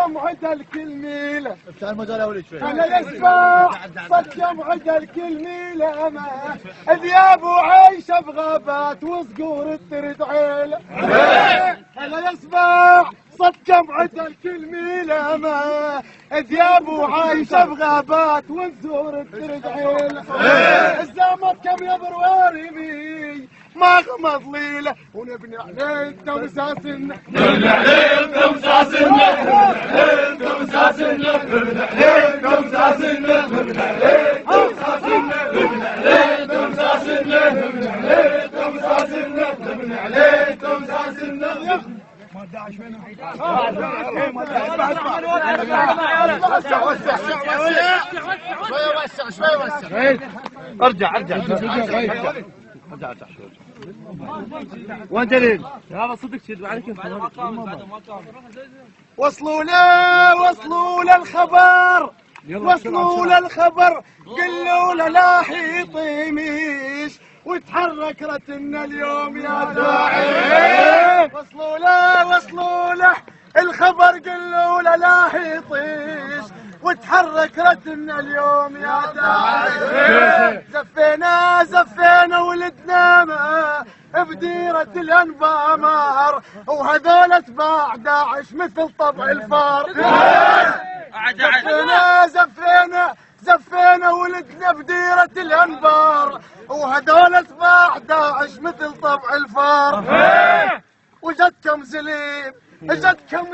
جمعة الكلميلة افتح المجال اول شوي. انا يسمع صوت جمعة الكلميلة ما ذياب وعيشة بغابات وصقور ترد عيلة. انا يسمع صوت جمعة الكلميلة ما ذياب وعيشة بغابات وصقور ترد عيلة. الزامت كم يا بروارمي ما غمض ليله ونبني عليه تمساسنا نبني عليه تمساسنا نبني عليه تمساسنا نبني عليه تمساسنا نبني عليه تمساسنا نبني عليه تمساسنا نبني عليه تمساسنا نبني عليه تمساسنا. ارجع وانت ليه؟ هذا صدق شد عليك. وصلوا له الخبر وصلوا له الخبر قلوا له لا حيطيميش وتحرك رتنا اليوم يا داعي. وصلوا له الخبر قلوا له لا حيطيش وتحرك رتنا اليوم يا داعي. زفينا ولدنا ما بديرة الانبامار وهذول اتباع داعش مثل طبع الفار. زفينا ولدنا بديرة الانبار وهذول اتباع داعش مثل طبع الفار. وجدكم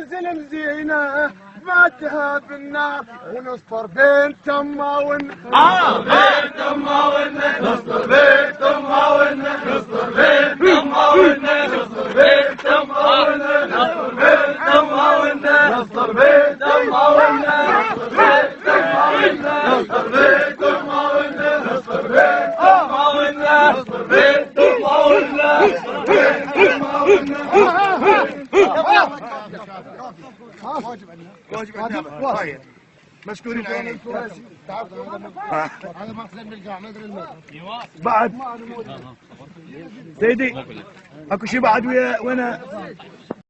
زلم زينه فاتها بالنار ونصطر بين تما والنار. بين تما والنار نصطر بين تما والنار نصطر بين تما والنار نصطر بين تما والنار نصطر بين تما والنار نصطر بين تما والنار نصطر بين تما والنار نصطر بين تما والنار نصطر بين تما والنار نصطر بين تما والنار نصطر بين تما والنار. مشكورين عيني. بعد سيدي اكو شي بعد وانا